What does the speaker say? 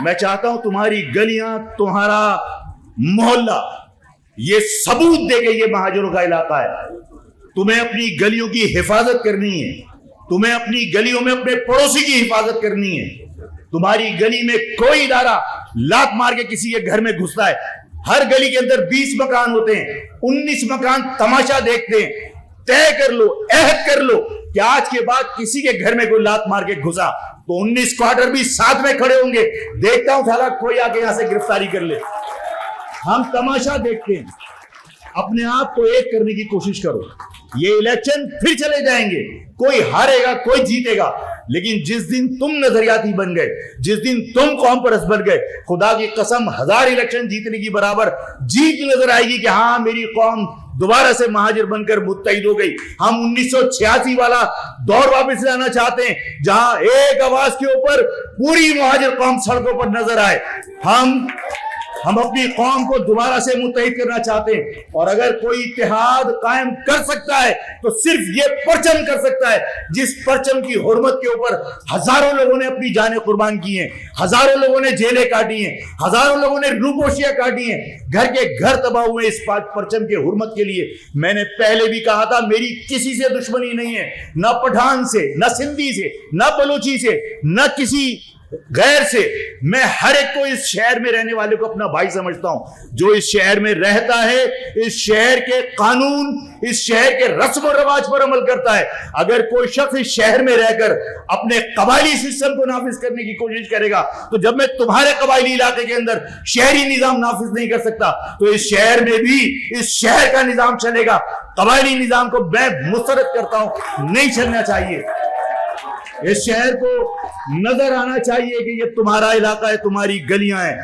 میں چاہتا ہوں تمہاری گلیاں، تمہارا محلہ یہ ثبوت دے کہ یہ مہاجروں کا علاقہ ہے. تمہیں اپنی گلیوں کی حفاظت کرنی ہے، تمہیں اپنی گلیوں میں اپنے پڑوسی کی حفاظت کرنی ہے. تمہاری گلی میں کوئی ادارہ لات مار کے کسی کے گھر میں گھستا ہے. ہر گلی کے اندر 20 مکان ہوتے ہیں، 19 مکان تماشا دیکھتے ہیں. طے کر لو، عہد کر لو کہ آج کے بعد کسی کے گھر میں کوئی لات مار کے گھسا تو 19 کوارٹر بھی ساتھ میں کھڑے ہوں گے. دیکھتا ہوں سارا کوئی آ کے یہاں سے گرفتاری کر لے. ہم تماشا دیکھتے ہیں. اپنے آپ کو ایک کرنے کی کوشش کرو. یہ الیکشن پھر چلے جائیں گے، کوئی ہارے گا کوئی جیتے گا، لیکن جس دن تم نظریاتی بن گئے، جس دن تم قوم پرست بن گئے، خدا کی قسم 1000 الیکشن جیتنے کی برابر جیت نظر آئے گی کہ ہاں میری قوم دوبارہ سے مہاجر بن کر متحد ہو گئی. ہم 1986 والا دور واپس لانا چاہتے ہیں جہاں ایک آواز کے اوپر پوری مہاجر قوم سڑکوں پر نظر آئے. ہم اپنی قوم کو دوبارہ سے متحد کرنا چاہتے ہیں، اور اگر کوئی اتحاد قائم کر سکتا ہے تو صرف یہ پرچم کر سکتا ہے جس پرچم کی حرمت کے اوپر ہزاروں لوگوں نے اپنی جانیں قربان کی ہیں، ہزاروں لوگوں نے جیلیں کاٹی ہیں، ہزاروں لوگوں نے روپوشیاں کاٹی ہیں، گھر کے گھر تباہ ہوئے اس پرچم کے حرمت کے لیے. میں نے پہلے بھی کہا تھا میری کسی سے دشمنی نہیں ہے، نہ پٹھان سے، نہ سندھی سے، نہ بلوچی سے، نہ کسی غیر سے. میں ہر ایک کو اس شہر میں رہنے والے کو اپنا بھائی سمجھتا ہوں. جو اس شہر میں رہتا ہے اس شہر کے قانون، اس شہر کے رسم و رواج پر عمل کرتا ہے. اگر کوئی شخص اس شہر میں رہ کر اپنے قبائلی سسٹم کو نافذ کرنے کی کوشش کرے گا تو جب میں تمہارے قبائلی علاقے کے اندر شہری نظام نافذ نہیں کر سکتا تو اس شہر میں بھی اس شہر کا نظام چلے گا. قبائلی نظام کو میں مسرت کرتا ہوں، نہیں چلنا چاہیے. اس شہر کو نظر آنا چاہیے کہ یہ تمہارا علاقہ ہے، تمہاری گلیاں ہیں.